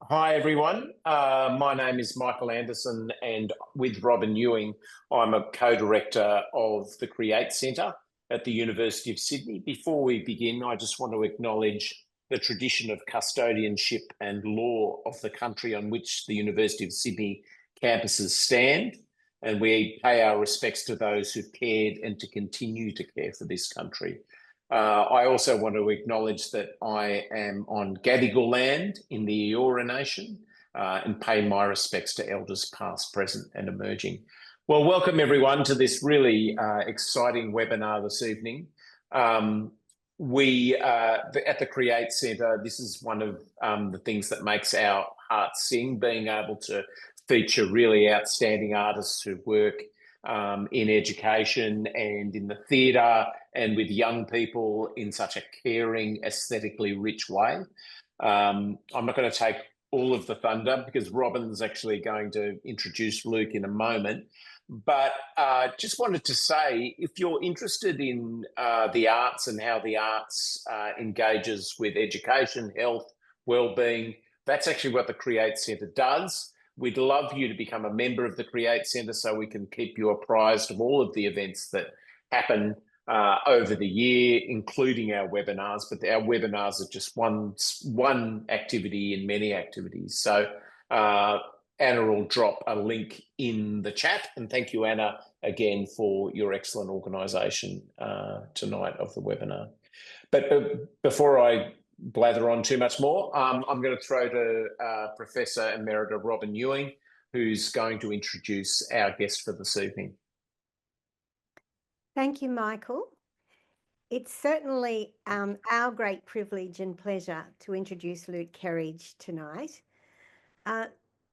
Hi, everyone. My name is Michael Anderson, and with Robin Ewing, I'm a co-director of the Create Centre at the University of Sydney. Before we begin, I just want to acknowledge the tradition of custodianship and law of the country on which the University of Sydney campuses stand, and we pay our respects to those who've cared and to continue to care for this country. I also want to acknowledge that I am on Gadigal land in the Eora Nation and pay my respects to elders past, present and emerging. Well, welcome everyone to this really exciting webinar this evening. At the Create Centre, this is one of the things that makes our hearts sing, being able to feature really outstanding artists who work in education and in the theatre and with young people in such a caring, aesthetically rich way. I'm not going to take all of the thunder because Robin's actually going to introduce Luke in a moment. But just wanted to say, if you're interested in the arts and how the arts engages with education, health, wellbeing, that's actually what the Create Centre does. We'd love you to become a member of the Create Centre so we can keep you apprised of all of the events that happen over the year, including our webinars. But our webinars are just one activity in many activities. So Anna will drop a link in the chat. And thank you, Anna, again, for your excellent organisation tonight of the webinar. But before I blather on too much more, I'm going to throw to Professor Emerita Robin Ewing, who's going to introduce our guest for this evening. Thank you, Michael. It's certainly our great privilege and pleasure to introduce Luke Kerridge tonight.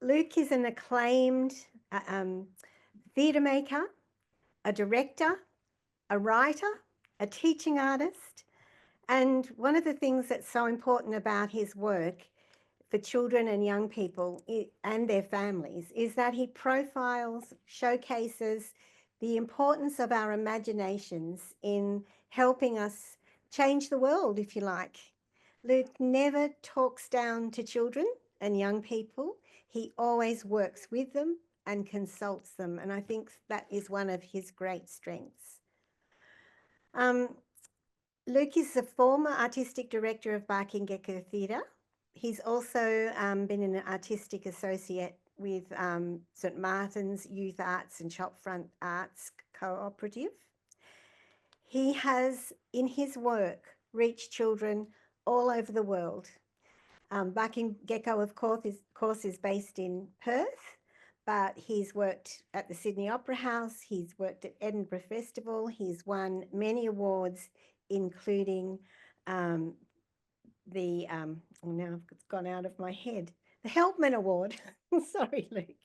Luke is an acclaimed theatre maker, a director, a writer, a teaching artist. And one of the things that's so important about his work for children and young people and their families is that he profiles, showcases the importance of our imaginations in helping us change the world, if you like. Luke never talks down to children and young people. He always works with them and consults them. And I think that is one of his great strengths. Luke is the former artistic director of Barking Gecko Theatre. He's also been an artistic associate with St Martin's Youth Arts and Shopfront Arts Cooperative. He has, in his work, reached children all over the world. Barking Gecko, of course, is based in Perth, but he's worked at the Sydney Opera House, he's worked at Edinburgh Festival, he's won many awards, including now it's gone out of my head, the Helpman Award. Sorry, Luke.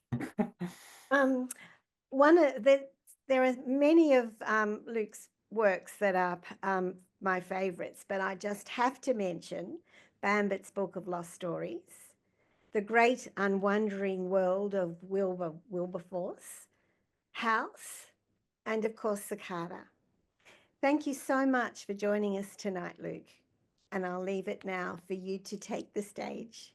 There are many of Luke's works that are my favourites, but I just have to mention Bambitt's Book of Lost Stories, The Great Unwondering World of Wilberforce, House, and of course Cicada. Thank you so much for joining us tonight, Luke, and I'll leave it now for you to take the stage.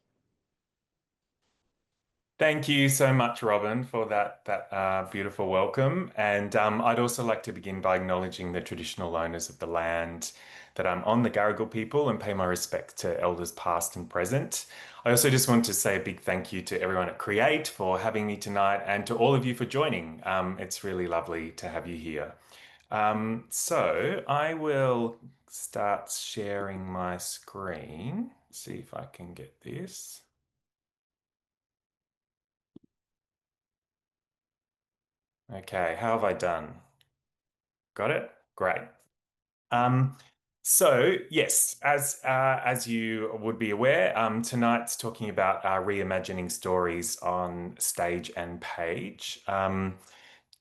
Thank you so much, Robin, for that beautiful welcome. And I'd also like to begin by acknowledging the traditional owners of the land that I'm on, the Gadigal people, and pay my respect to elders past and present. I also just want to say a big thank you to everyone at Create for having me tonight and to all of you for joining. It's really lovely to have you here. So I will start sharing my screen, see if I can get this. Okay, how have I done? Got it? Great. So yes, as you would be aware, tonight's talking about reimagining stories on stage and page.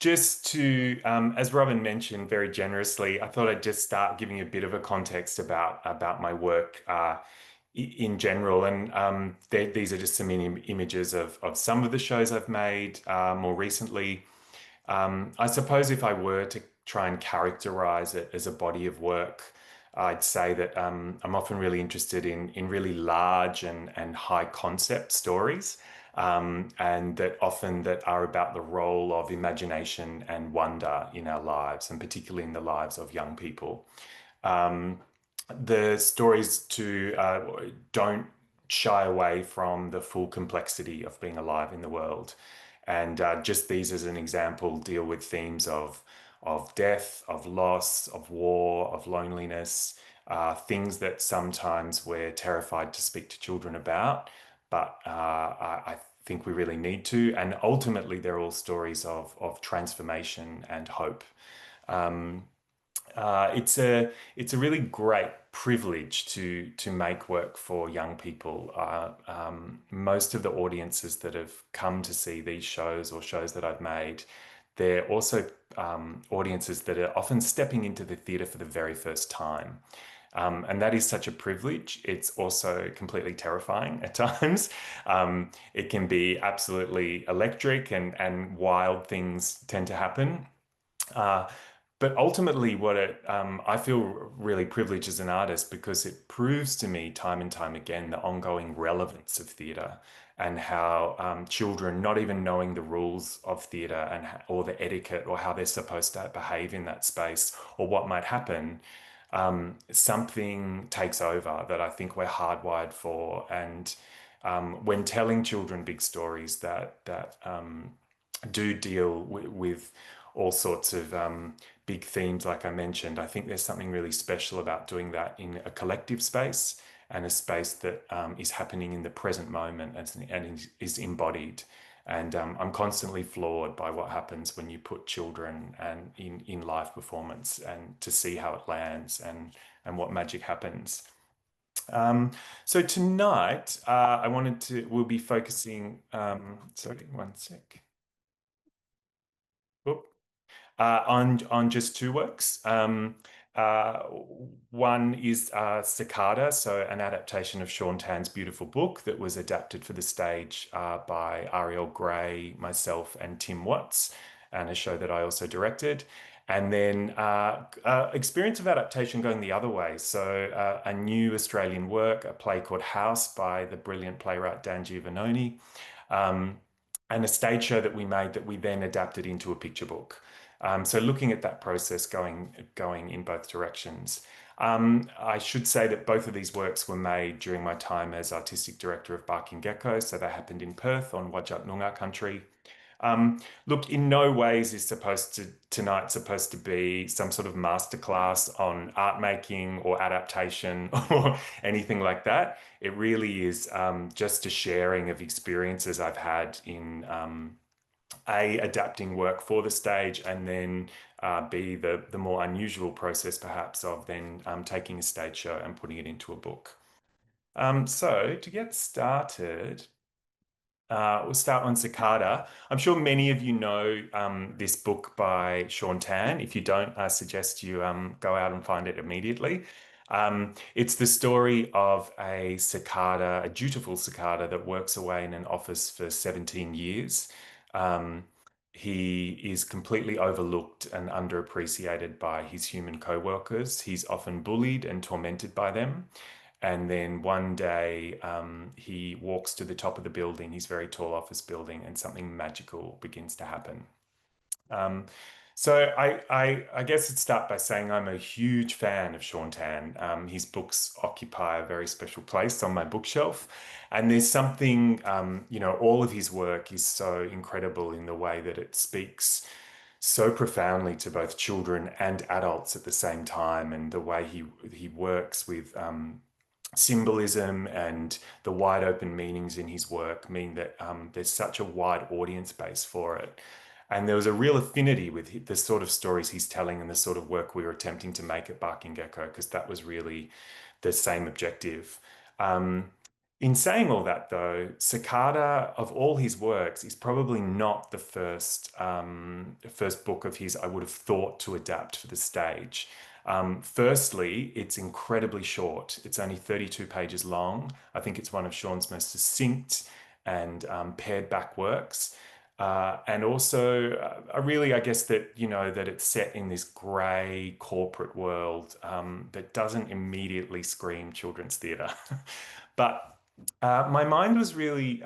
Just to, as Robin mentioned very generously, I thought I'd just start giving a bit of a context about my work in general. And these are just some images of some of the shows I've made more recently. I suppose if I were to try and characterize it as a body of work, I'd say that I'm often really interested in really large and high concept stories, and that often that are about the role of imagination and wonder in our lives, and particularly in the lives of young people. Um, the stories don't shy away from the full complexity of being alive in the world. And just these as an example deal with themes of death, of loss, of war, of loneliness, things that sometimes we're terrified to speak to children about, but I think we really need to. And ultimately, they're all stories of transformation and hope. Um, it's a really great privilege to make work for young people. Most of the audiences that have come to see these shows or shows that I've made, they're also audiences that are often stepping into the theatre for the very first time. And that is such a privilege. It's also completely terrifying at times. It can be absolutely electric, and wild things tend to happen. Uh, but ultimately, I feel really privileged as an artist because it proves to me time and time again the ongoing relevance of theatre, and how children, not even knowing the rules of theatre or the etiquette or how they're supposed to behave in that space or what might happen, something takes over that I think we're hardwired for. And when telling children big stories that do deal with all sorts of big themes, like I mentioned, I think there's something really special about doing that in a collective space, and a space that is happening in the present moment and is embodied. And I'm constantly floored by what happens when you put children and in live performance, and to see how it lands and what magic happens. So tonight, we'll be focusing, sorry, one sec. Oop. On just two works. Uh, One is Cicada, so an adaptation of Shaun Tan's beautiful book that was adapted for the stage by Ariel Gray, myself, and Tim Watts, and a show that I also directed. And then experience of adaptation going the other way. So a new Australian work, a play called House by the brilliant playwright Dan Giovannoni, and a stage show that we made that we then adapted into a picture book. So looking at that process going in both directions. I should say that both of these works were made during my time as artistic director of Barking Gecko, so they happened in Perth on Whadjuk Noongar country. Look, in no ways is tonight supposed to be some sort of masterclass on art making or adaptation or anything like that. It really is just a sharing of experiences I've had in adapting work for the stage, and then B, the more unusual process perhaps of then taking a stage show and putting it into a book. So to get started, we'll start on Cicada. I'm sure many of you know this book by Shaun Tan. If you don't, I suggest you go out and find it immediately. It's the story of a cicada, a dutiful cicada that works away in an office for 17 years. He is completely overlooked and underappreciated by his human co-workers. He's often bullied and tormented by them. And then one day he walks to the top of the building, his very tall office building, and something magical begins to happen. So I guess I'd start by saying I'm a huge fan of Shaun Tan. His books occupy a very special place on my bookshelf. And there's something, all of his work is so incredible in the way that it speaks so profoundly to both children and adults at the same time, and the way he works with symbolism and the wide open meanings in his work mean that there's such a wide audience base for it. And there was a real affinity with the sort of stories he's telling and the sort of work we were attempting to make at Barking Gecko, because that was really the same objective. In saying all that, though, Cicada, of all his works, is probably not the first book of his I would have thought to adapt for the stage. Firstly, it's incredibly short. It's only 32 pages long. I think it's one of Shaun's most succinct and pared back works. And also, I guess that, that it's set in this grey corporate world that doesn't immediately scream children's theatre. But my mind was really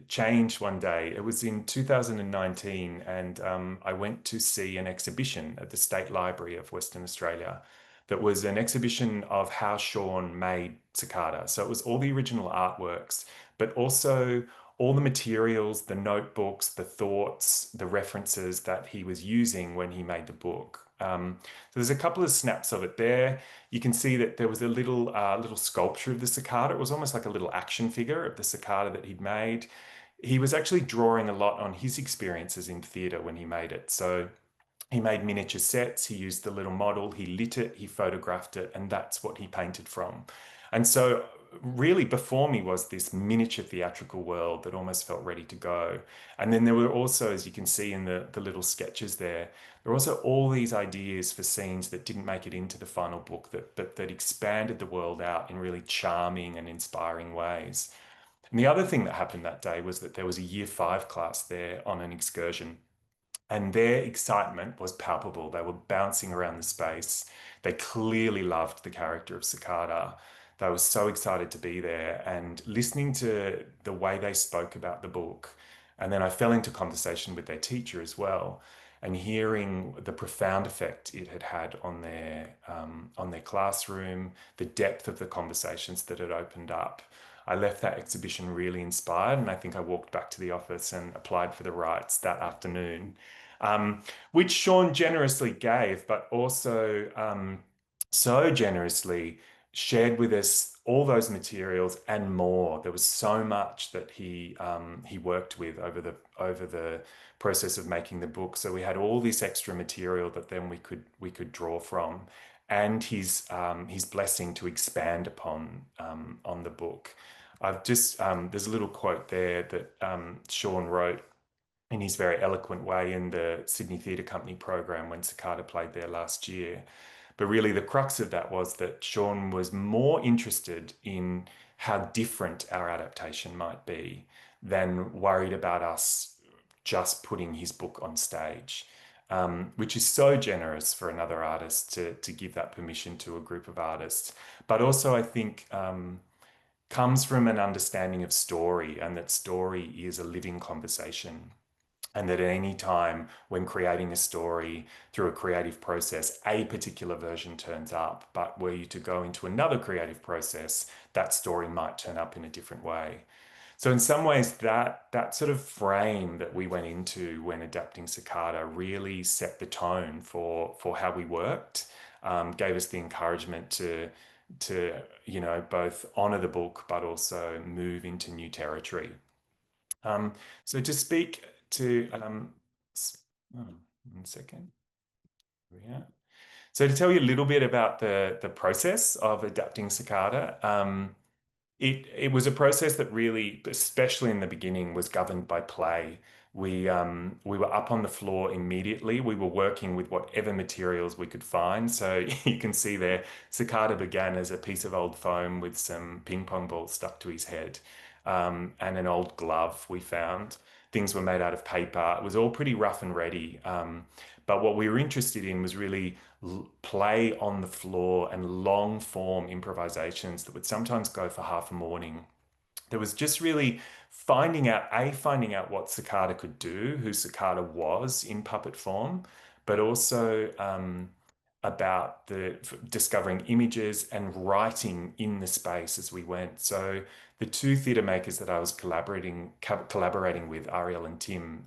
changed one day. It was in 2019, and I went to see an exhibition at the State Library of Western Australia that was an exhibition of how Shaun made Cicada. So it was all the original artworks, but also all the materials, the notebooks, the thoughts, the references that he was using when he made the book. So there's a couple of snaps of it there. You can see that there was a little sculpture of the cicada. It was almost like a little action figure of the cicada that he'd made. He was actually drawing a lot on his experiences in theatre when he made it. So he made miniature sets, he used the little model, he lit it, he photographed it, and that's what he painted from. And so really before me was this miniature theatrical world that almost felt ready to go. And then there were also, as you can see in the little sketches there were also all these ideas for scenes that didn't make it into the final book, that expanded the world out in really charming and inspiring ways. And the other thing that happened that day was that there was a Year 5 class there on an excursion. And their excitement was palpable. They were bouncing around the space. They clearly loved the character of Cicada. They were so excited to be there, and listening to the way they spoke about the book. And then I fell into conversation with their teacher as well, and hearing the profound effect it had had on their classroom, the depth of the conversations that it opened up. I left that exhibition really inspired, and I think I walked back to the office and applied for the rights that afternoon, which Shaun generously gave, but also so generously shared with us all those materials and more. There was so much that he worked with over the process of making the book. So we had all this extra material that then we could draw from, and his blessing to expand upon on the book. I've just there's a little quote there that Shaun wrote in his very eloquent way in the Sydney Theatre Company program when Cicada played there last year. But really the crux of that was that Shaun was more interested in how different our adaptation might be than worried about us just putting his book on stage, which is so generous for another artist to give that permission to a group of artists. But also I think comes from an understanding of story, and that story is a living conversation. And that at any time when creating a story through a creative process, a particular version turns up, but were you to go into another creative process, that story might turn up in a different way. So in some ways, that sort of frame that we went into when adapting Cicada really set the tone for how we worked, gave us the encouragement to both honor the book, but also move into new territory. So to speak to, 1 second. Yeah. So to tell you a little bit about the process of adapting Cicada, it was a process that really, especially in the beginning, was governed by play. We were up on the floor immediately. We were working with whatever materials we could find. So you can see there, Cicada began as a piece of old foam with some ping pong balls stuck to his head, and an old glove we found. Things were made out of paper. It was all pretty rough and ready. But what we were interested in was really play on the floor and long form improvisations that would sometimes go for half a morning. There was just really finding out what Cicada could do, who Cicada was in puppet form, but also about discovering images and writing in the space as we went. So the two theatre makers that I was collaborating with, Ariel and Tim,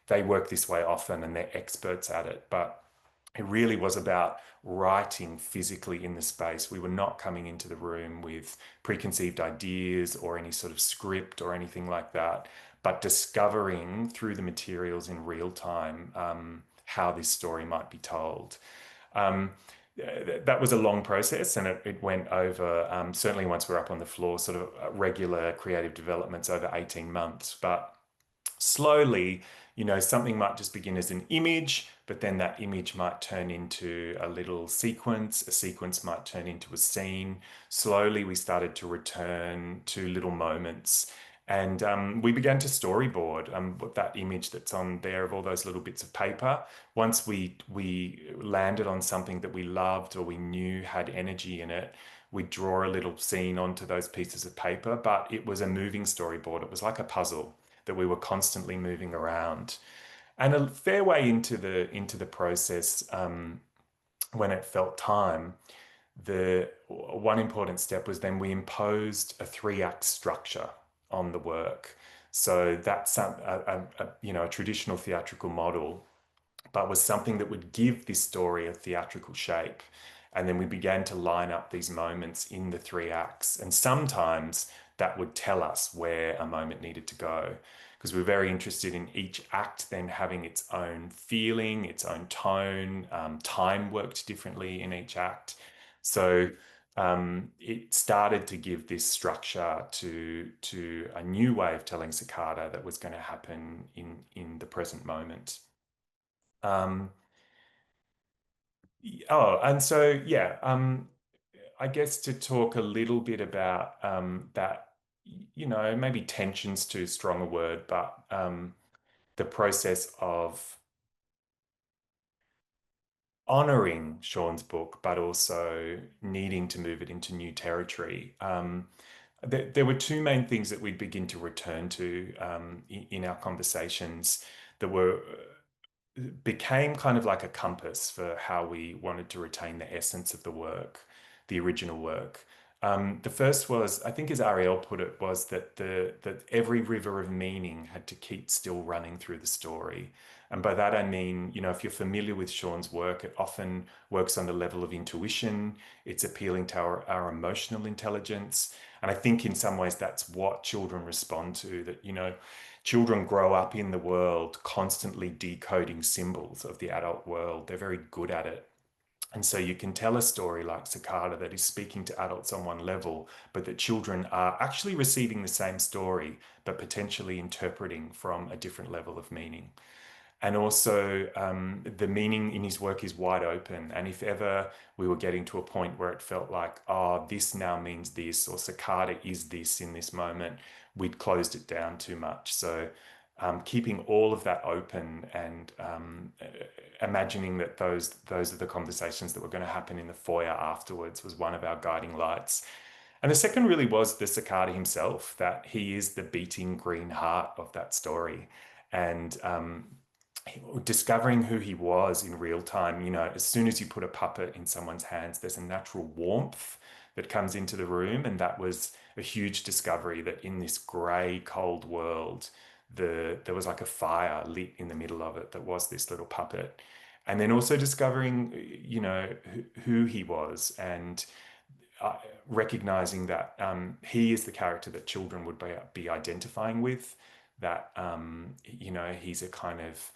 they work this way often and they're experts at it, but it really was about writing physically in the space. We were not coming into the room with preconceived ideas or any sort of script or anything like that, but discovering through the materials in real time how this story might be told. That was a long process, and it went over, certainly once we're up on the floor, sort of regular creative developments over 18 months. But slowly, something might just begin as an image, but then that image might turn into a little sequence. A sequence might turn into a scene. Slowly, we started to return to little moments. And we began to storyboard that image that's on there of all those little bits of paper. Once we landed on something that we loved or we knew had energy in it, we'd draw a little scene onto those pieces of paper, but it was a moving storyboard. It was like a puzzle that we were constantly moving around. And a fair way into the process, when it felt time, the one important step was then we imposed a 3-act structure on the work. So that's a traditional theatrical model, but was something that would give this story a theatrical shape. And then we began to line up these moments in the 3 acts. And sometimes that would tell us where a moment needed to go, because we're very interested in each act then having its own feeling, its own tone. Time worked differently in each act. So it started to give this structure to a new way of telling Cicada that was going to happen in the present moment. And so, yeah, I guess to talk a little bit about that, maybe tension's too strong a word, but the process of honoring Shaun's book, but also needing to move it into new territory. There were 2 main things that we'd begin to return to in our conversations that became kind of like a compass for how we wanted to retain the essence of the work, the original work. The first was, I think as Ariel put it, was that that every river of meaning had to keep still running through the story. And by that I mean, if you're familiar with Shaun's work, it often works on the level of intuition. It's appealing to our emotional intelligence. And I think in some ways that's what children respond to, that, children grow up in the world constantly decoding symbols of the adult world. They're very good at it. And so you can tell a story like Cicada that is speaking to adults on one level, but that children are actually receiving the same story, but potentially interpreting from a different level of meaning. And also the meaning in his work is wide open. And if ever we were getting to a point where it felt like, oh, this now means this, or Cicada is this in this moment, we'd closed it down too much. So keeping all of that open and imagining that those are the conversations that were going to happen in the foyer afterwards was one of our guiding lights. And the second really was the Cicada himself, that he is the beating green heart of that story. And discovering who he was in real time, as soon as you put a puppet in someone's hands, there's a natural warmth that comes into the room. And that was a huge discovery, that in this grey, cold world, there was like a fire lit in the middle of it that was this little puppet. And then also discovering, who he was, and recognizing that he is the character that children would be identifying with, that, he's a kind of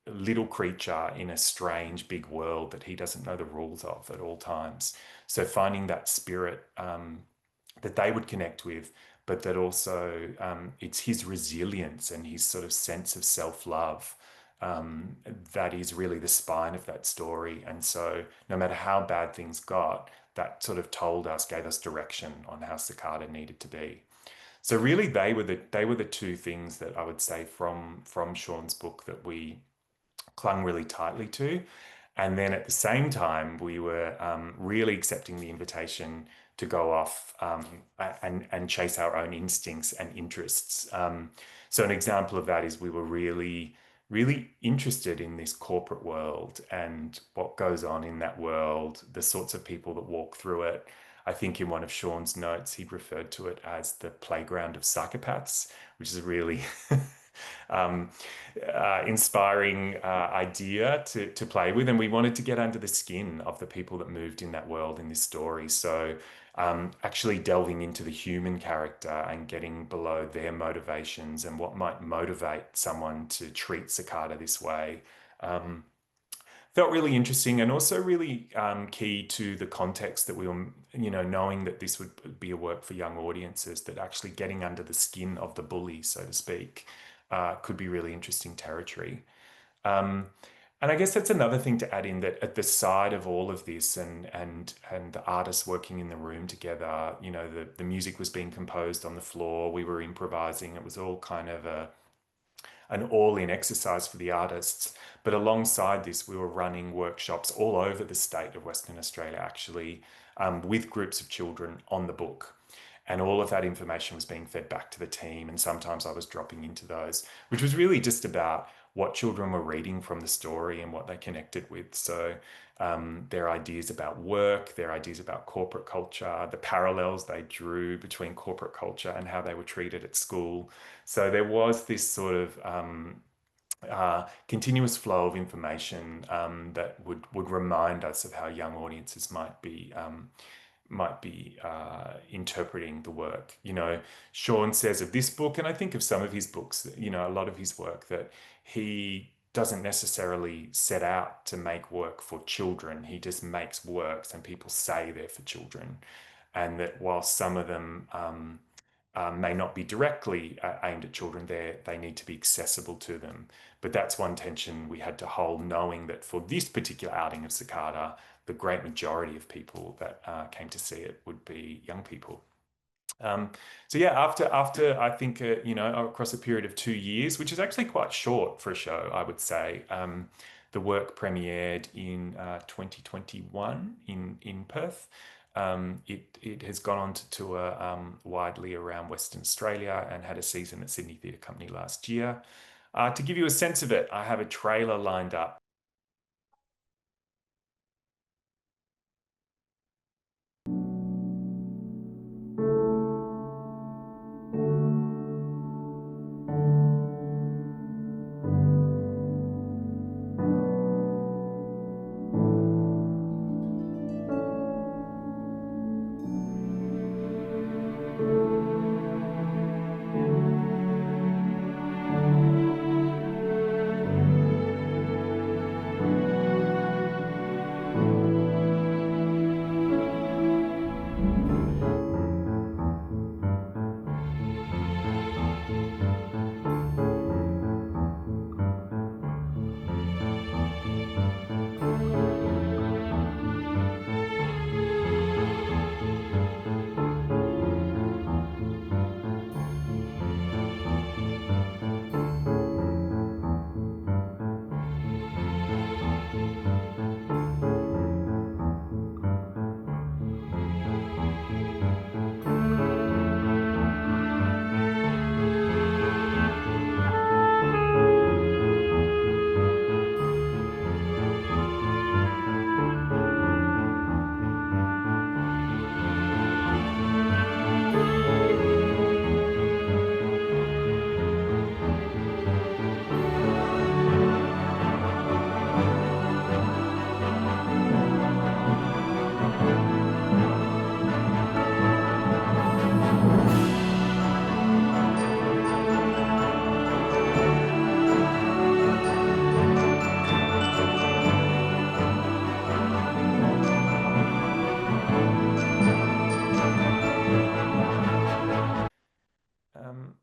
little creature in a strange big world that he doesn't know the rules of at all times. So finding that spirit that they would connect with, but that also it's his resilience and his sort of sense of self-love that is really the spine of that story. And so no matter how bad things got, that sort of gave us direction on how Cicada needed to be. So really they were the 2 things that I would say from Shaun's book that we clung really tightly to. And then at the same time, we were really accepting the invitation to go off and chase our own instincts and interests. So an example of that is we were really, really interested in this corporate world and what goes on in that world, the sorts of people that walk through it. I think in one of Shaun's notes, he'd referred to it as the playground of psychopaths, which is a really inspiring idea to play with. And we wanted to get under the skin of the people that moved in that world in this story. So actually delving into the human character and getting below their motivations and what might motivate someone to treat Cicada this way. Felt really interesting, and also really key to the context that we were, knowing that this would be a work for young audiences, that actually getting under the skin of the bully, so to speak, could be really interesting territory. And And I guess that's another thing to add in, that at the side of all of this and the artists working in the room together, you know, the music was being composed on the floor, we were improvising, it was all kind of an all-in exercise for the artists. But alongside this, we were running workshops all over the state of Western Australia, actually, with groups of children on the book. And all of that information was being fed back to the team. And sometimes I was dropping into those, which was really just about what children were reading from the story and what they connected with. So their ideas about work, their ideas about corporate culture, the parallels they drew between corporate culture and how they were treated at school. So there was this sort of continuous flow of information that would remind us of how young audiences might be interpreting the work. You know, Shaun says of this book, and I think of some of his books, you know, a lot of his work, that he doesn't necessarily set out to make work for children. He just makes works and people say they're for children. And that while some of them may not be directly aimed at children, they need to be accessible to them. But that's one tension we had to hold, knowing that for this particular outing of Cicada, the great majority of people that came to see it would be young people. So yeah, after I think you know, across a period of 2 years, which is actually quite short for a show, I would say, the work premiered in 2021 in Perth. It has gone on to tour widely around Western Australia and had a season at Sydney Theatre Company last year. To give you a sense of it, I have a trailer lined up.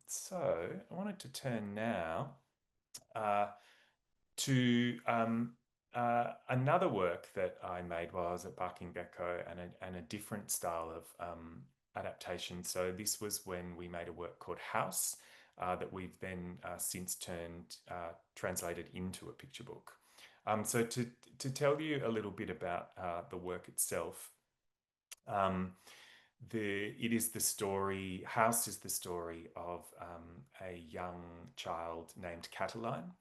So I wanted to turn now to another work that I made while I was at Gecko, and a different style of adaptation. So this was when we made a work called House that we've then since translated into a picture book. So to tell you a little bit about the work itself, it is the story, House is the story of a young child named Cataline.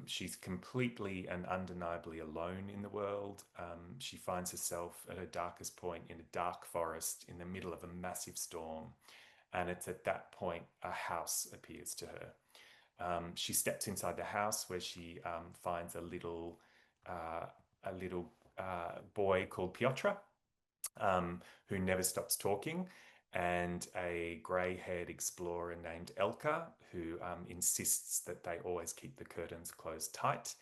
She's completely and undeniably alone in the world. She finds herself at her darkest point in a dark forest in the middle of a massive storm. And it's at that point a house appears to her. She steps inside the house where she finds a little boy called Piotr, who never stops talking, and a grey-haired explorer named Elka, who insists that they always keep the curtains closed tight.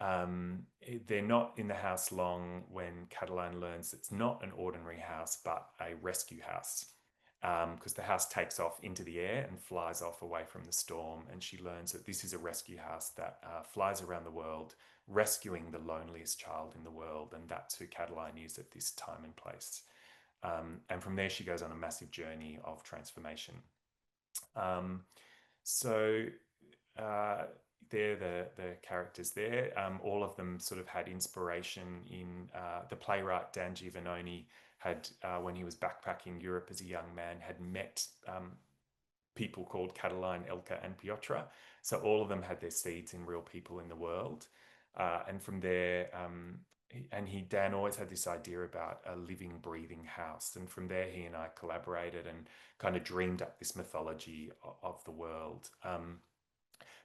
They're not in the house long when Cataline learns it's not an ordinary house, but a rescue house. because the house takes off into the air and flies off away from the storm. And she learns that this is a rescue house that flies around the world, rescuing the loneliest child in the world. And that's who Cadaline is at this time and place. And from there, she goes on a massive journey of transformation. So they're the characters there. All of them sort of had inspiration in the playwright Dan Giovannoni had, when he was backpacking Europe as a young man, had met people called Cadaline, Elka and Piotra. So all of them had their seeds in real people in the world. And from there, Dan always had this idea about a living, breathing house. And from there, he and I collaborated and kind of dreamed up this mythology of the world.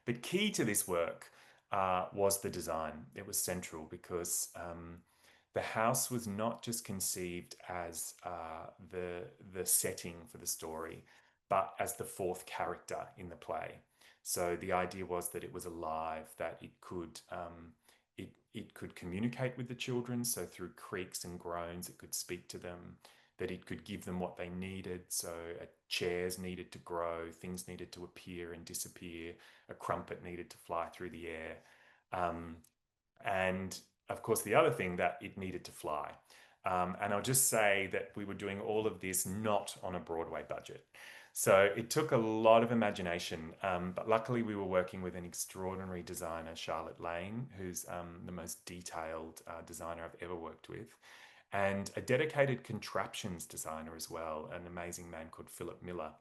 But key to this work was the design. It was central because the house was not just conceived as the setting for the story, but as the fourth character in the play. So the idea was that it was alive, that it could communicate with the children. So through creaks and groans, it could speak to them, that it could give them what they needed. So chairs needed to grow, things needed to appear and disappear, a crumpet needed to fly through the air. And of course, the other thing, that it needed to fly. And I'll just say that we were doing all of this not on a Broadway budget. So it took a lot of imagination, but luckily we were working with an extraordinary designer, Charlotte Lane, who's the most detailed designer I've ever worked with, and a dedicated contraptions designer as well, an amazing man called Philip Miller.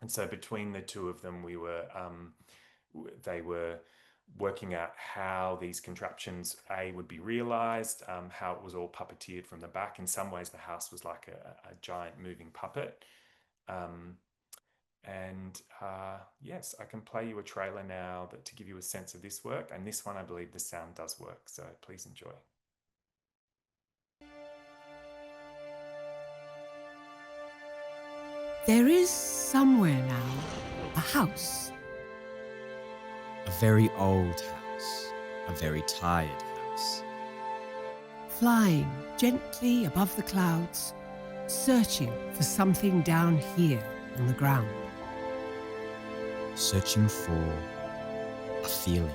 And so between the two of them, they were working out how these contraptions would be realized, how it was all puppeteered from the back. In some ways, the house was like a giant moving puppet. Yes, I can play you a trailer now to give you a sense of this work. And this one, I believe the sound does work. So please enjoy. There is somewhere now a house. A very old house, a very tired house. Flying gently above the clouds, searching for something down here in the ground. Searching for a feeling.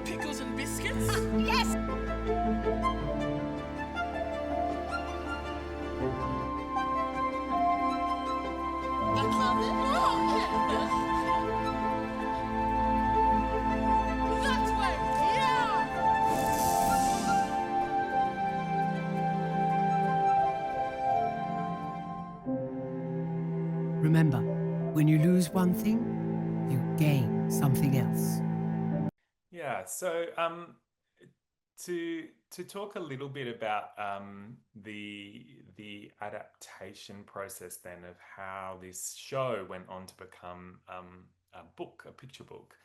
Pickles and biscuits? Yes! That's lovely. Oh, yeah. That way, yeah! Remember, when you lose one thing, you gain something else. Yeah, so to talk a little bit about the adaptation process then of how this show went on to become a picture book.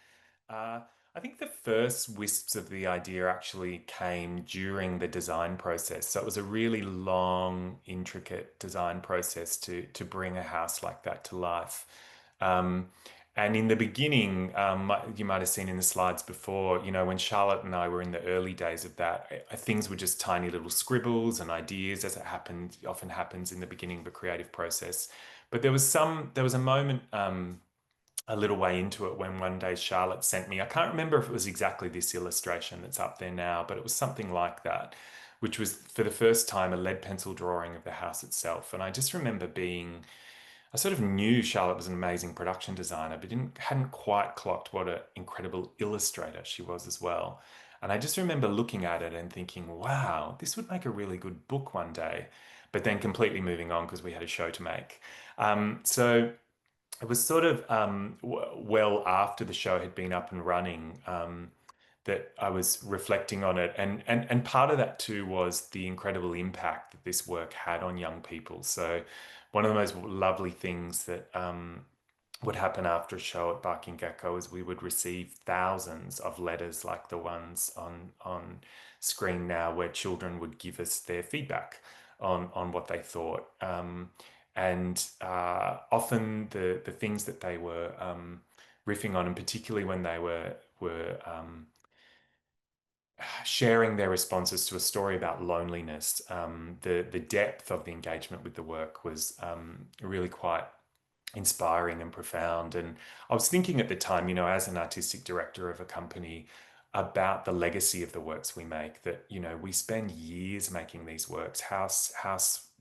I think the first wisps of the idea actually came during the design process. So it was a really long, intricate design process to bring a house like that to life. And in the beginning, you might have seen in the slides before, when Charlotte and I were in the early days of that, things were just tiny little scribbles and ideas, as it often happens in the beginning of a creative process. But there was a moment a little way into it when one day Charlotte sent me, I can't remember if it was exactly this illustration that's up there now, but it was something like that, which was for the first time a lead pencil drawing of the house itself. And I just remember I sort of knew Charlotte was an amazing production designer, but hadn't quite clocked what an incredible illustrator she was as well. And I just remember looking at it and thinking, wow, this would make a really good book one day, but then completely moving on because we had a show to make. So it was sort of well after the show had been up and running that I was reflecting on it, and part of that too was the incredible impact that this work had on young people. So one of the most lovely things that would happen after a show at Barking Gecko is we would receive thousands of letters like the ones on screen now, where children would give us their feedback on what they thought, and often the things that they were riffing on, and particularly when they were sharing their responses to a story about loneliness, the depth of the engagement with the work was really quite inspiring and profound. And I was thinking at the time, you know, as an artistic director of a company, about the legacy of the works we make, that, you know, we spend years making these works.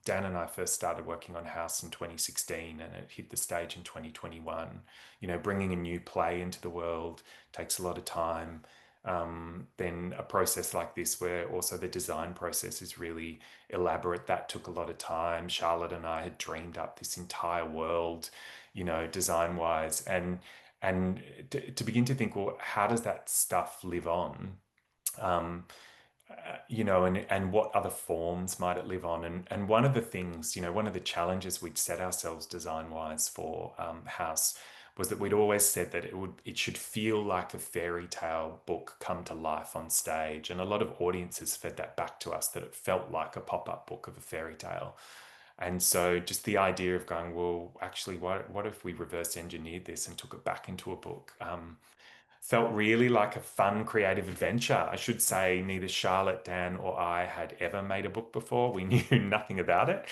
Dan and I first started working on House in 2016, and it hit the stage in 2021. You know, bringing a new play into the world takes a lot of time. Then a process like this, where also the design process is really elaborate, that took a lot of time. Charlotte and I had dreamed up this entire world, you know, design wise, and to begin to think, well, how does that stuff live on? You know, and what other forms might it live on? And one of the things, you know, one of the challenges we'd set ourselves design wise for House was that we'd always said that it should feel like a fairy tale book come to life on stage. And a lot of audiences fed that back to us, that it felt like a pop-up book of a fairy tale. And so just the idea of going, well, actually, what if we reverse engineered this and took it back into a book? Felt really like a fun, creative adventure. I should say neither Charlotte, Dan, or I had ever made a book before. We knew nothing about it.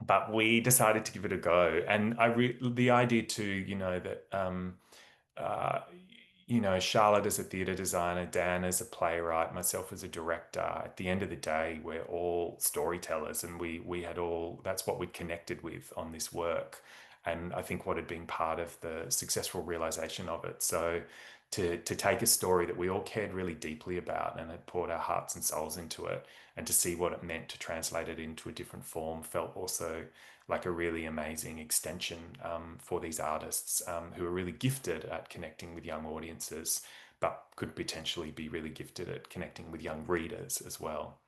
But we decided to give it a go. And the idea too, you know, that, you know, Charlotte as a theatre designer, Dan as a playwright, myself as a director, at the end of the day, we're all storytellers, and that's what we'd connected with on this work. And I think what had been part of the successful realization of it. So to take a story that we all cared really deeply about and had poured our hearts and souls into it, and to see what it meant to translate it into a different form, felt also like a really amazing extension for these artists who are really gifted at connecting with young audiences, but could potentially be really gifted at connecting with young readers as well.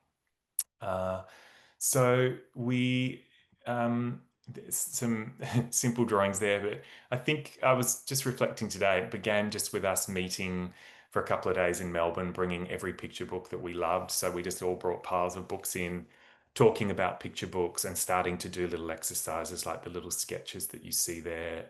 So there's some simple drawings there, but I think I was just reflecting today, it began just with us meeting for a couple of days in Melbourne, bringing every picture book that we loved. So we just all brought piles of books in, talking about picture books, and starting to do little exercises like the little sketches that you see there.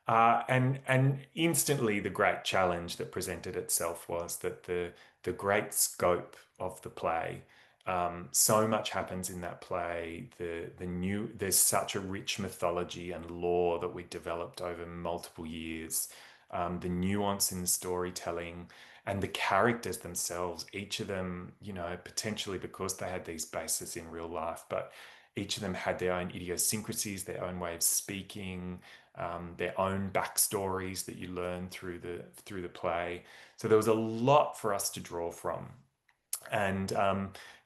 And instantly the great challenge that presented itself was that the great scope of the play, so much happens in that play. There's such a rich mythology and lore that we developed over multiple years. The nuance in the storytelling and the characters themselves, each of them, you know, potentially because they had these bases in real life, but each of them had their own idiosyncrasies, their own way of speaking, their own backstories that you learn through the play. So there was a lot for us to draw from. And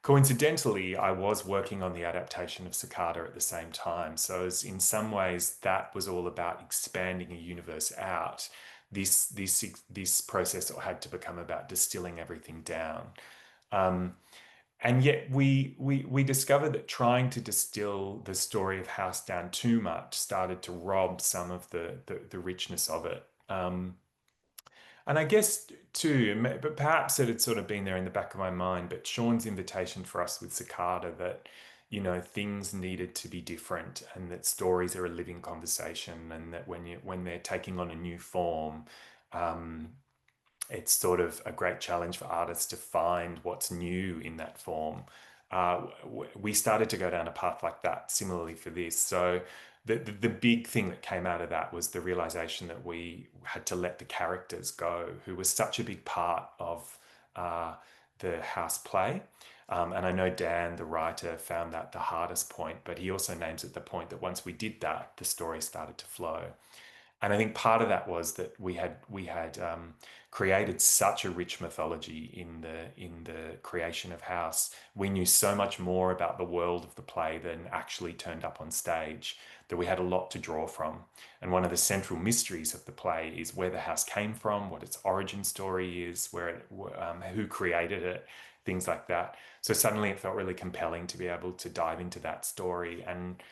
coincidentally, I was working on the adaptation of Cicada at the same time. So in some ways, that was all about expanding a universe out. This process had to become about distilling everything down. And yet we discovered that trying to distill the story of House down too much started to rob some of the richness of it. And I guess too, but perhaps it had sort of been there in the back of my mind, but Shaun's invitation for us with Cicada, that, you know, things needed to be different, and that stories are a living conversation, and that when they're taking on a new form, it's sort of a great challenge for artists to find what's new in that form. We started to go down a path like that similarly for this. So the big thing that came out of that was the realization that we had to let the characters go, who was such a big part of the House play. And I know Dan, the writer, found that the hardest point, but he also names it the point that once we did that, the story started to flow. And I think part of that was that we had created such a rich mythology in the creation of House. We knew so much more about the world of the play than actually turned up on stage, that we had a lot to draw from. And one of the central mysteries of the play is where the house came from, what its origin story is, who created it, things like that. So suddenly it felt really compelling to be able to dive into that story and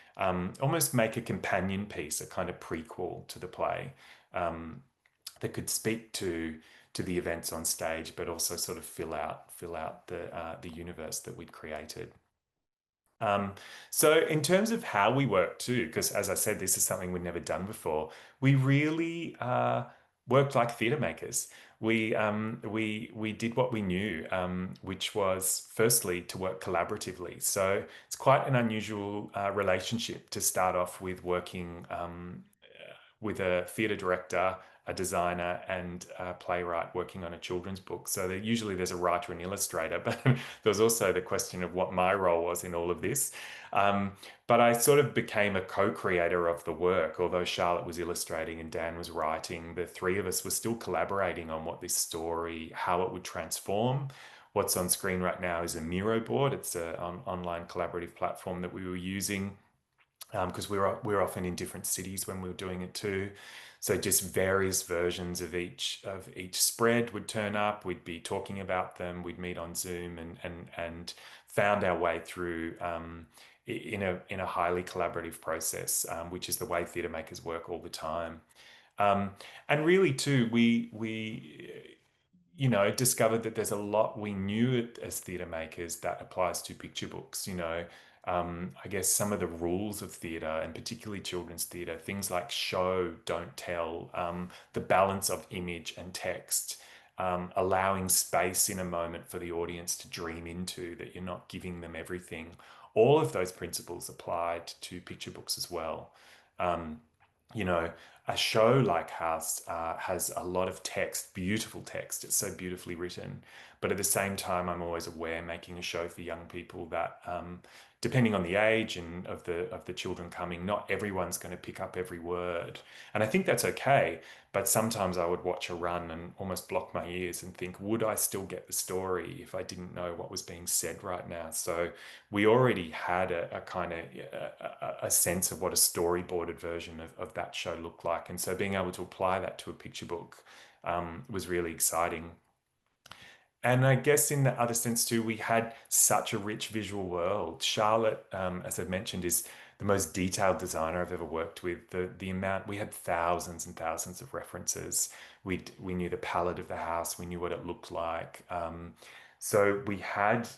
almost make a companion piece, a kind of prequel to the play, that could speak to the events on stage, but also sort of fill out the universe that we'd created. So in terms of how we work too, because as I said, this is something we'd never done before, we really worked like theatre makers. We did what we knew, which was firstly to work collaboratively. So it's quite an unusual relationship to start off with, working with a theatre director, a designer, and a playwright working on a children's book. So usually there's a writer and illustrator, but there was also the question of what my role was in all of this. But I sort of became a co-creator of the work. Although Charlotte was illustrating and Dan was writing, the three of us were still collaborating on what this story, how it would transform. What's on screen right now is a Miro board. It's an online collaborative platform that we were using, because we're often in different cities when we were doing it too. So just various versions of each spread would turn up. We'd be talking about them. We'd meet on Zoom and found our way through in a highly collaborative process, which is the way theatre makers work all the time. And really too, we discovered that there's a lot we knew as theatre makers that applies to picture books. I guess some of the rules of theatre, and particularly children's theatre, things like show, don't tell, the balance of image and text, allowing space in a moment for the audience to dream into, that you're not giving them everything. All of those principles applied to picture books as well. A show like House has a lot of text, beautiful text. It's so beautifully written. But at the same time, I'm always aware, making a show for young people, that depending on the age and of the children coming, not everyone's going to pick up every word. And I think that's okay. But sometimes I would watch a run and almost block my ears and think, would I still get the story if I didn't know what was being said right now? So we already had a kind of a sense of what a storyboarded version of that show looked like. And so being able to apply that to a picture book was really exciting. And I guess in the other sense too, we had such a rich visual world. Charlotte, as I've mentioned, is the most detailed designer I've ever worked with. The amount, we had thousands and thousands of references. We knew the palette of the house. We knew what it looked like. So we had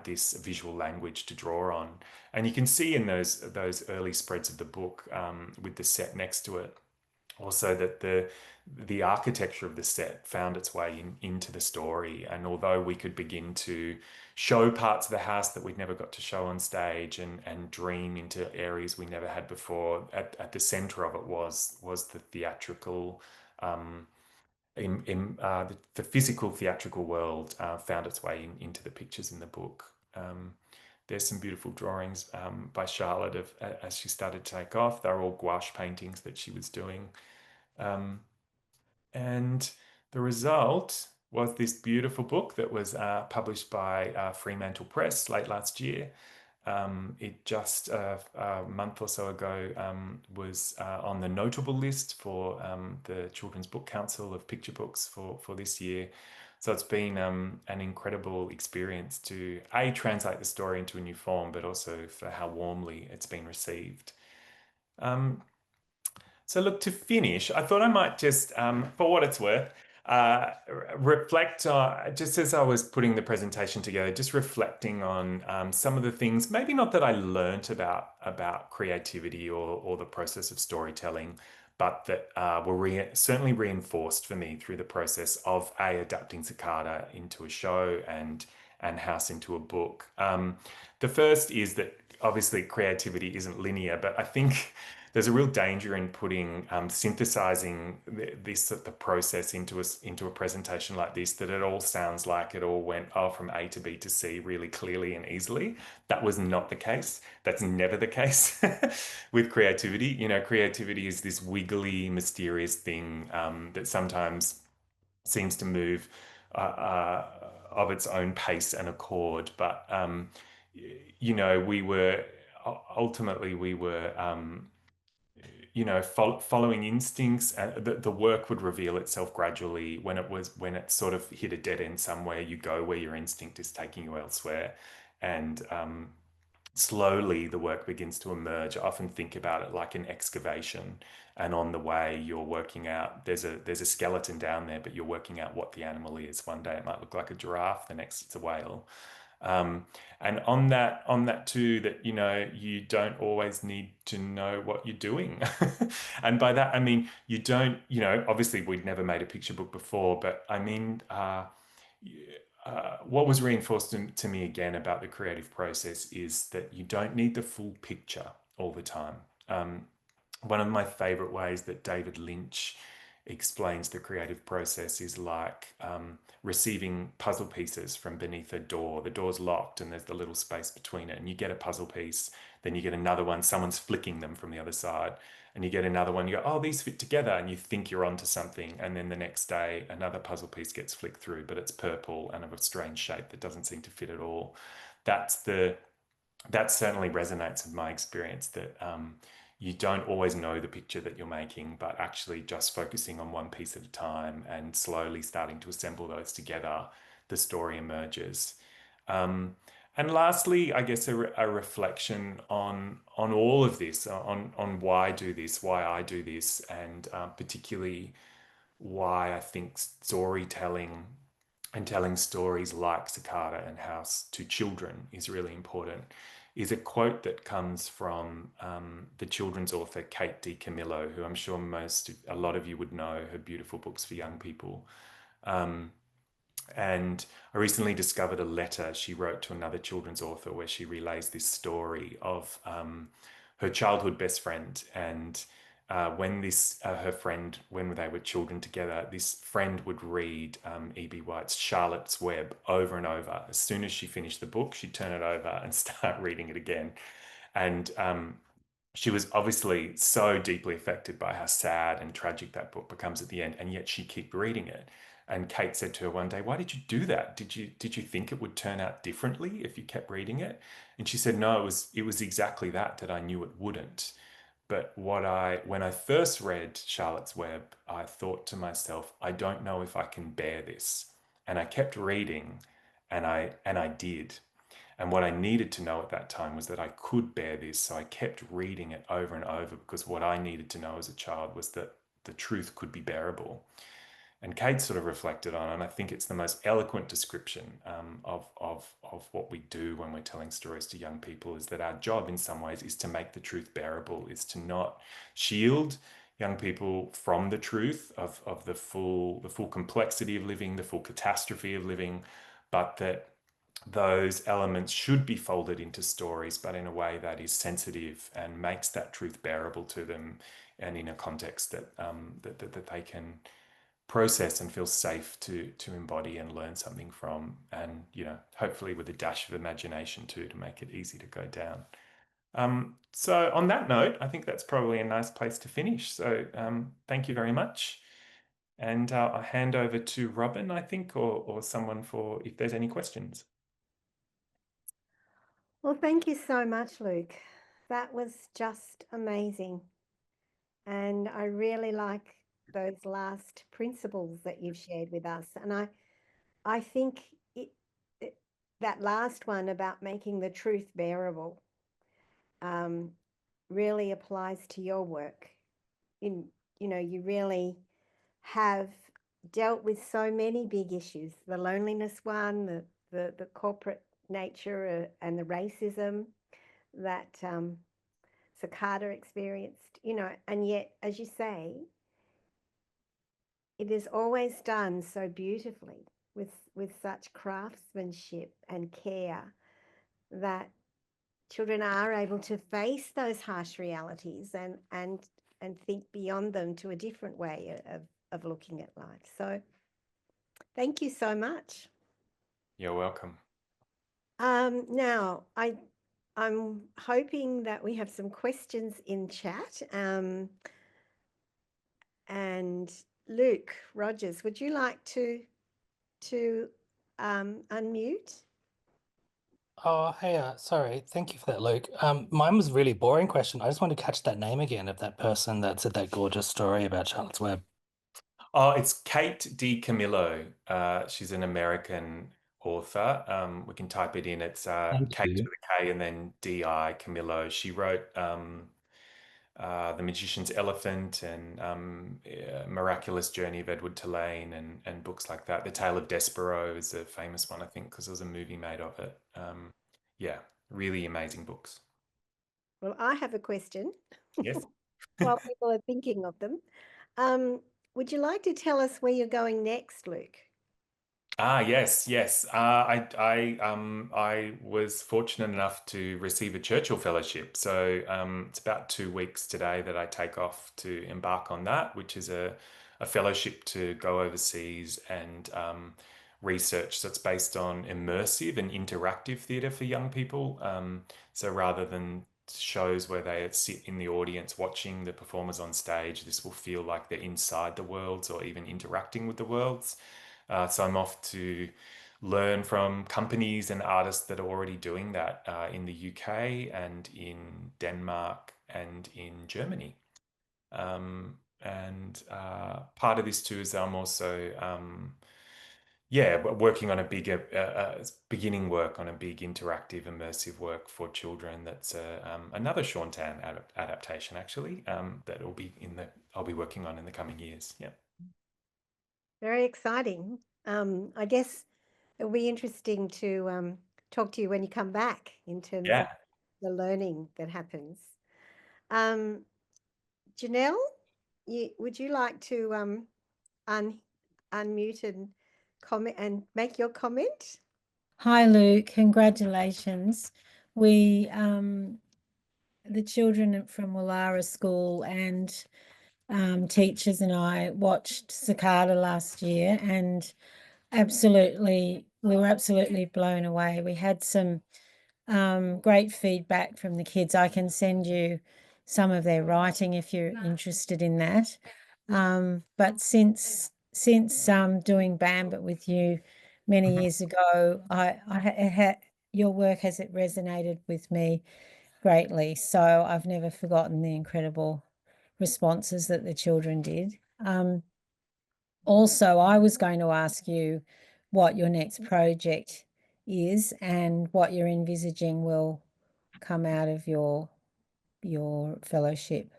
this visual language to draw on. And you can see in those early spreads of the book, with the set next to it, also that the architecture of the set found its way into the story. And although we could begin to show parts of the house that we'd never got to show on stage and dream into areas we never had before, at the center of it was the theatrical, the physical theatrical world found its way into the pictures in the book. There's some beautiful drawings by Charlotte as she started to take off. They're all gouache paintings that she was doing. And the result was this beautiful book that was published by Fremantle Press late last year. It just a month or so ago was on the notable list for the Children's Book Council of picture books for this year. So it's been an incredible experience to translate the story into a new form, but also for how warmly it's been received. So look, to finish, I thought I might just, for what it's worth, reflect, just as I was putting the presentation together, just reflecting on some of the things, maybe not that I learnt about creativity or the process of storytelling, but that were certainly reinforced for me through the process of adapting Cicada into a show and House into a book. The first is that obviously creativity isn't linear, but I think there's a real danger in putting synthesizing the process into a presentation like this, that it all sounds like it all went from A to B to C really clearly and easily. That was not the case. That's never the case with creativity. You know, creativity is this wiggly, mysterious thing that sometimes seems to move of its own pace and accord. But you know, we were you know, following instincts, and the work would reveal itself gradually. When it sort of hit a dead end somewhere, you go where your instinct is taking you elsewhere, and slowly the work begins to emerge. I often think about it like an excavation, and on the way you're working out, there's a skeleton down there, but you're working out what the animal is. One day it might look like a giraffe, the next it's a whale. And on that too, that, you know, you don't always need to know what you're doing. And by that, I mean, you don't, you know, obviously we'd never made a picture book before, but I mean, what was reinforced to me again about the creative process is that you don't need the full picture all the time. One of my favorite ways that David Lynch explains the creative process is like receiving puzzle pieces from beneath a door. The door's locked and there's the little space between it, and you get a puzzle piece, then you get another one, someone's flicking them from the other side, and you get another one, you go, oh, these fit together, and you think you're onto something, and then the next day another puzzle piece gets flicked through, but it's purple and of a strange shape that doesn't seem to fit at all. That certainly resonates with my experience, that you don't always know the picture that you're making, but actually just focusing on one piece at a time and slowly starting to assemble those together, the story emerges. And lastly, I guess a reflection on all of this, on why I do this, and particularly why I think storytelling and telling stories like Cicada and House to children is really important, is a quote that comes from the children's author Kate DiCamillo, who I'm sure a lot of you would know, her beautiful books for young people. And I recently discovered a letter she wrote to another children's author where she relays this story of her childhood best friend. And when they were children together, this friend would read E.B. White's Charlotte's Web over and over. As soon as she finished the book, she'd turn it over and start reading it again. And she was obviously so deeply affected by how sad and tragic that book becomes at the end, and yet she kept reading it. And Kate said to her one day, why did you do that? Did you think it would turn out differently if you kept reading it? And she said, no, it was exactly that I knew it wouldn't. But when I first read Charlotte's Web, I thought to myself, I don't know if I can bear this. And I kept reading, and I did. And what I needed to know at that time was that I could bear this. So I kept reading it over and over, because what I needed to know as a child was that the truth could be bearable. And Kate sort of reflected on, and I think it's the most eloquent description of what we do when we're telling stories to young people, is that our job in some ways is to make the truth bearable, is to not shield young people from the truth of the full complexity of living, the full catastrophe of living, but that those elements should be folded into stories, but in a way that is sensitive and makes that truth bearable to them, and in a context that that they can process and feel safe to embody and learn something from, and, you know, hopefully with a dash of imagination too, to make it easy to go down. So on that note, I think that's probably a nice place to finish. So thank you very much. And I'll hand over to Robin, I think, or someone, for if there's any questions. Well, thank you so much, Luke. That was just amazing. And I really like those last principles that you've shared with us. And I think that last one about making the truth bearable really applies to your work. You know, you really have dealt with so many big issues, the loneliness one, the corporate nature and the racism that Cicada experienced, you know, and yet, as you say, it is always done so beautifully with such craftsmanship and care that children are able to face those harsh realities and think beyond them to a different way of looking at life. So thank you so much. You're welcome. Now I'm hoping that we have some questions in chat. And Luke Rogers, would you like to unmute? Oh, hey, sorry. Thank you for that, Luke. Mine was a really boring question. I just want to catch that name again of that person that said that gorgeous story about Charlotte's Web. Oh, it's Kate DiCamillo. She's an American author. We can type it in. It's Thank Kate you. with a K and then D-I Camillo. She wrote The Magician's Elephant and Miraculous Journey of Edward Tulane and books like that. The Tale of Despero is a famous one, I think, because there was a movie made of it. Yeah, really amazing books. Well, I have a question. Yes. While people are thinking of them. Would you like to tell us where you're going next, Luke? Yes. I was fortunate enough to receive a Churchill Fellowship. So it's about 2 weeks today that I take off to embark on that, which is a fellowship to go overseas and research that's based on immersive and interactive theatre for young people. So rather than shows where they sit in the audience watching the performers on stage, this will feel like they're inside the worlds or even interacting with the worlds. So I'm off to learn from companies and artists that are already doing that in the UK and in Denmark and in Germany. And part of this too is I'm also working on a big beginning work on a big interactive immersive work for children. That's another Shaun Tan adaptation actually that I'll be working on in the coming years. Yeah. Very exciting. I guess it'll be interesting to talk to you when you come back in terms of the learning that happens. Janelle, would you like to unmute and comment and make your comment? Hi, Luke. Congratulations. We, the children from Wallara School and teachers and I watched Cicada last year, and we were absolutely blown away. We had some great feedback from the kids. I can send you some of their writing if you're interested in that. But since doing Bambit with you many years ago, your work has resonated with me greatly. So I've never forgotten the incredible responses that the children did. Also, I was going to ask you what your next project is and what you're envisaging will come out of your fellowship.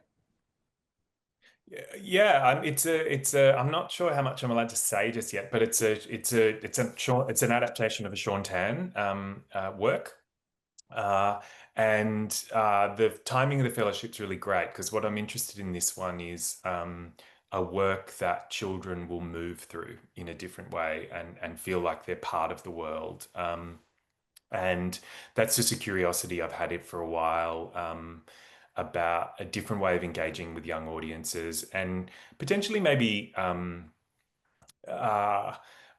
Yeah, I'm not sure how much I'm allowed to say just yet, but it's an adaptation of a Shaun Tan work. And the timing of the fellowship's really great because what I'm interested in this one is a work that children will move through in a different way and feel like they're part of the world. And that's just a curiosity I've had it for a while. About a different way of engaging with young audiences and potentially maybe a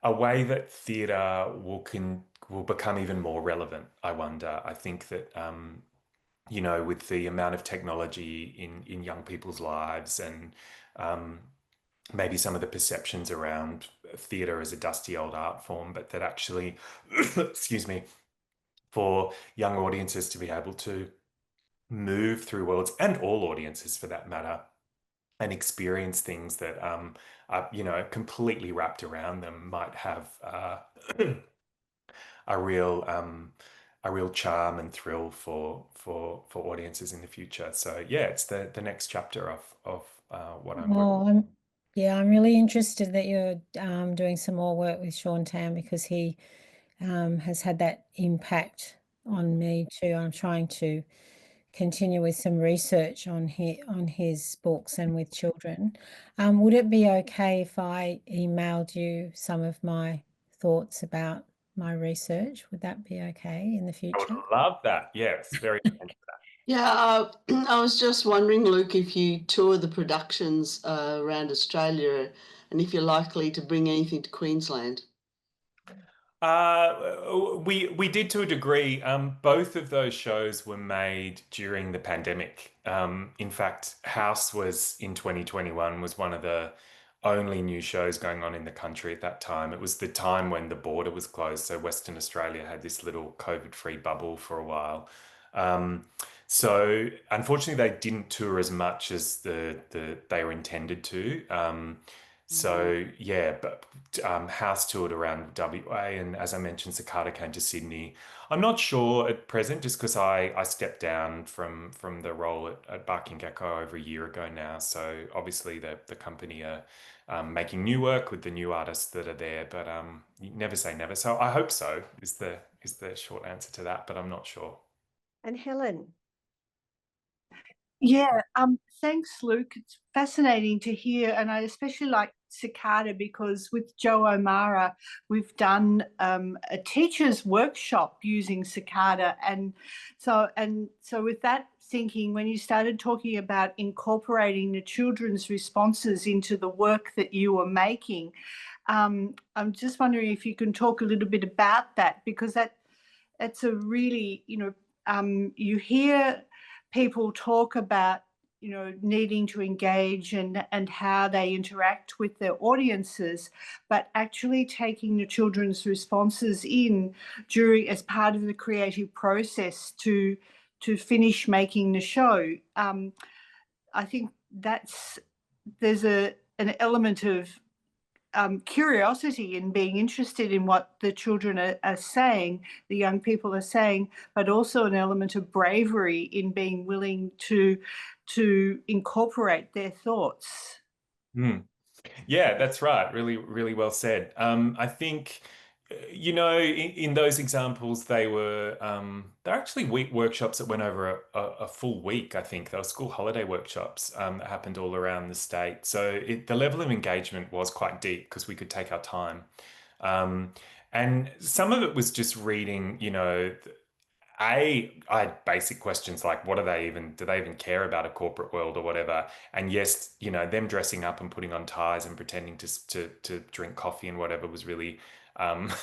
way that theatre will become even more relevant, I wonder. I think that, with the amount of technology in young people's lives and maybe some of the perceptions around theatre as a dusty old art form, but that actually, excuse me, for young audiences to be able to move through worlds and all audiences for that matter and experience things that are completely wrapped around them might have a real charm and thrill for audiences in the future. So yeah, it's the next chapter of what I'm working. I'm really interested that you're doing some more work with Shaun Tan because he has had that impact on me too. I'm trying to continue with some research on his books and with children. Would it be okay if I emailed you some of my thoughts about my research. Would that be okay in the I future? would love that. Yes, very. Yeah, I was just wondering, Luke, if you tour the productions around Australia and if you're likely to bring anything to Queensland. We did to a degree. Both of those shows were made during the pandemic. In fact, House was in 2021 was one of the only new shows going on in the country at that time. It was the time when the border was closed, so Western Australia had this little COVID-free bubble for a while. So unfortunately, they didn't tour as much as they were intended to. So yeah, but House toured around WA, and as I mentioned, Cicada came to Sydney. I'm not sure at present, just because I stepped down from the role at Barking Gecko over a year ago now. So obviously the company are making new work with the new artists that are there, but you never say never. So I hope so is the short answer to that, but I'm not sure. And Helen. Yeah, thanks, Luke. It's fascinating to hear, and I especially like Cicada because with Joe O'Mara, we've done a teacher's workshop using Cicada, and so with that thinking, when you started talking about incorporating the children's responses into the work that you were making, I'm just wondering if you can talk a little bit about that, because that's a really, you hear people talk about, needing to engage and how they interact with their audiences, but actually taking the children's responses in as part of the creative process to finish making the show. I think there's an element of curiosity in being interested in what the children are saying, the young people are saying, but also an element of bravery in being willing to incorporate their thoughts. Yeah, that's right. Really, really well said. I think, in those examples, they're actually workshops that went over a full week. I think they were school holiday workshops that happened all around the state. So the level of engagement was quite deep because we could take our time. And some of it was just reading, I had basic questions like, do they even care about a corporate world or whatever? And yes, them dressing up and putting on ties and pretending to drink coffee and whatever was really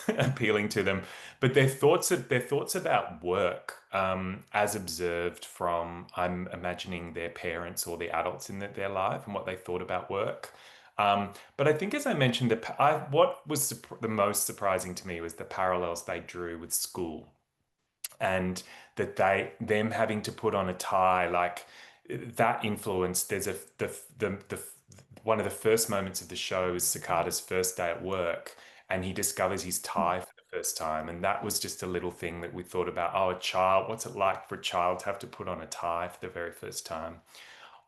appealing to them. But their thoughts about work, as observed from, I'm imagining, their parents or the adults in their life and what they thought about work. But I think, as I mentioned, what was the most surprising to me was the parallels they drew with school. And that them having to put on a tie, like that influenced. There's one of the first moments of the show is Cicada's first day at work, and he discovers his tie for the first time, and that was just a little thing that we thought about. Oh, a child, what's it like for a child to have to put on a tie for the very first time?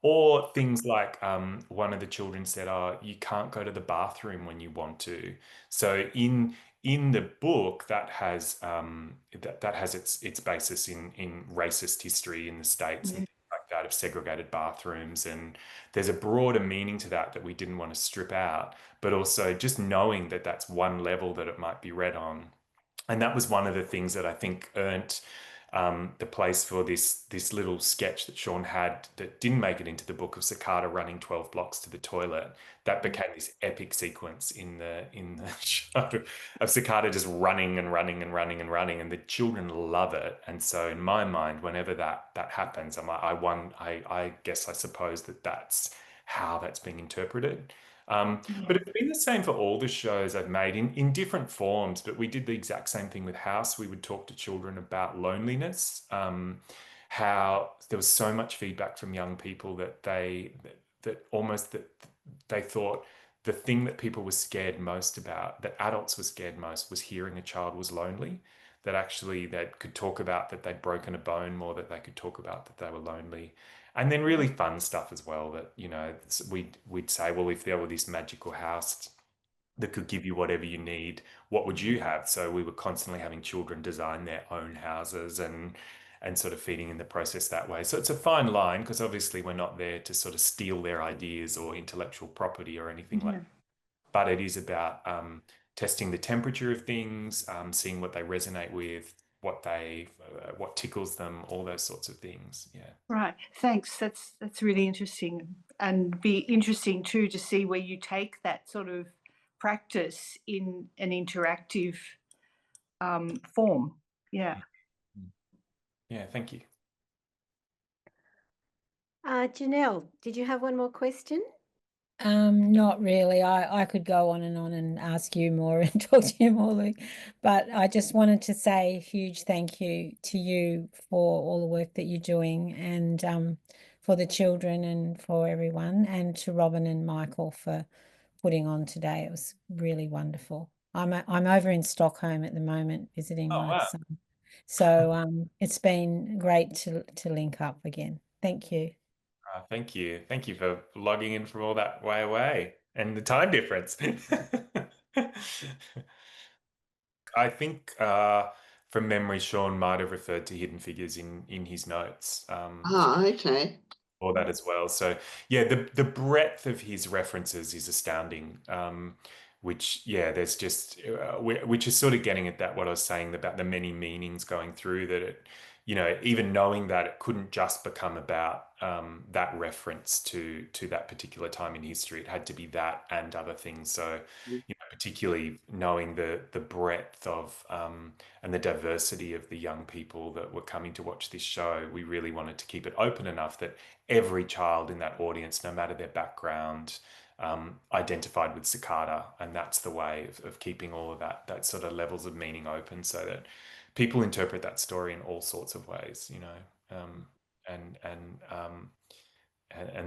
Or things like one of the children said, "Oh, you can't go to the bathroom when you want to." So in the book, that has its basis in racist history in the States and things like that, of segregated bathrooms, and there's a broader meaning to that we didn't want to strip out, but also just knowing that that's one level that it might be read on. And that was one of the things that I think earned the place for this little sketch that Shaun had that didn't make it into the book, of Cicada running 12 blocks to the toilet. That became this epic sequence in the show of Cicada just running and running and running and running, and the children love it. And so in my mind, whenever that happens, I'm like, I suppose that's how that's being interpreted. But it's been the same for all the shows I've made in different forms, but we did the exact same thing with House. We would talk to children about loneliness, how there was so much feedback from young people that they thought the thing that people were scared most about, that adults were scared most, was hearing a child was lonely. That actually they could talk about that they'd broken a bone more that they could talk about that they were lonely. And then really fun stuff as well, that, we'd say, well, if there were this magical house that could give you whatever you need, what would you have? So we were constantly having children design their own houses and sort of feeding in the process that way. So it's a fine line, because obviously we're not there to sort of steal their ideas or intellectual property or anything like that. But it is about testing the temperature of things, seeing what they resonate with, what tickles them, all those sorts of things. Yeah. Right. Thanks. That's really interesting, and be interesting too to see where you take that sort of practice in an interactive form. Yeah. Yeah. Thank you. Janelle, did you have one more question? Not really. I could go on and ask you more and talk to you more, Luke. But I just wanted to say a huge thank you to you for all the work that you're doing, and for the children and for everyone, and to Robin and Michael for putting on today. It was really wonderful. I'm over in Stockholm at the moment visiting my wow. son. So it's been great to link up again. Thank you. Thank you. Thank you for logging in from all that way away and the time difference. I think from memory, Shaun might have referred to Hidden Figures in his notes. Okay. For that as well. So yeah, the breadth of his references is astounding. Which there's just which is sort of getting at that what I was saying about the many meanings going through that. It, even knowing that it couldn't just become about that reference to that particular time in history, it had to be that and other things. So particularly knowing the breadth of and the diversity of the young people that were coming to watch this show, we really wanted to keep it open enough that every child in that audience, no matter their background, identified with Cicada, and that's the way of keeping all of that sort of levels of meaning open, so that people interpret that story in all sorts of ways, and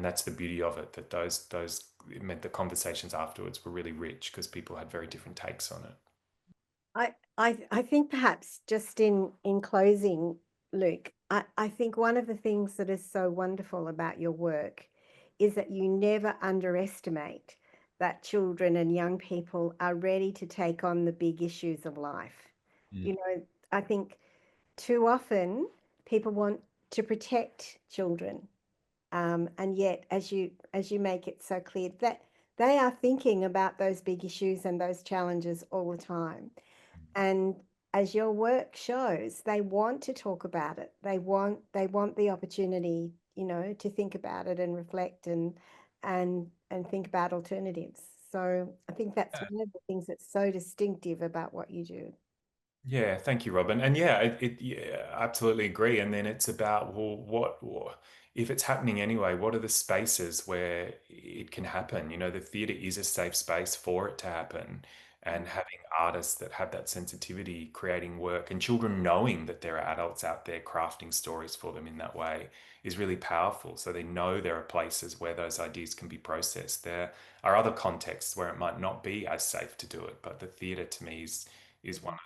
that's the beauty of it. That those it meant the conversations afterwards were really rich because people had very different takes on it. I think perhaps just in closing, Luke, I think one of the things that is so wonderful about your work is that you never underestimate that children and young people are ready to take on the big issues of life. I think too often people want to protect children, and yet as you make it so clear that they are thinking about those big issues and those challenges all the time. And as your work shows, they want to talk about it. They want the opportunity, to think about it and reflect and think about alternatives. So I think that's one of the things that's so distinctive about what you do. Yeah, thank you, Robin. And yeah, absolutely agree. And then it's about, well, what if it's happening anyway, what are the spaces where it can happen? The theatre is a safe space for it to happen. And having artists that have that sensitivity, creating work, and children knowing that there are adults out there crafting stories for them in that way is really powerful. So they know there are places where those ideas can be processed. There are other contexts where it might not be as safe to do it, but the theatre to me is one of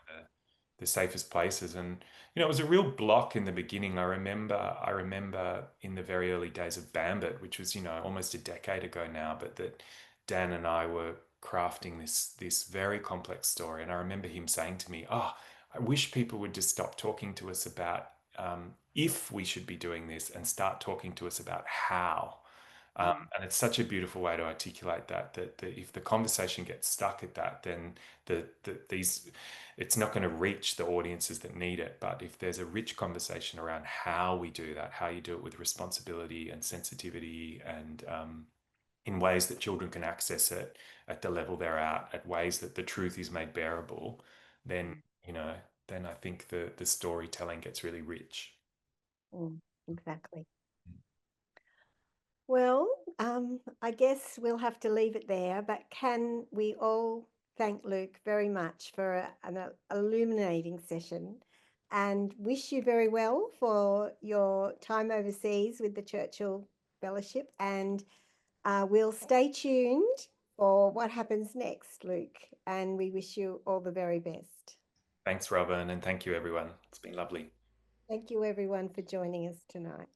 the safest places. And it was a real block in the beginning. I remember in the very early days of Bambit, which was almost a decade ago now, but that Dan and I were crafting this very complex story, and I remember him saying to me, "Oh, I wish people would just stop talking to us about if we should be doing this and start talking to us about how." And it's such a beautiful way to articulate that if the conversation gets stuck at that, then it's not going to reach the audiences that need it. But if there's a rich conversation around how we do that, how you do it with responsibility and sensitivity, and in ways that children can access it at the level they're at ways that the truth is made bearable, then I think the storytelling gets really rich. Exactly. Well, I guess we'll have to leave it there, but can we all thank Luke very much for an illuminating session, and wish you very well for your time overseas with the Churchill Fellowship, and we'll stay tuned for what happens next, Luke, and we wish you all the very best. Thanks, Robin, and thank you, everyone. It's been lovely. Thank you, everyone, for joining us tonight.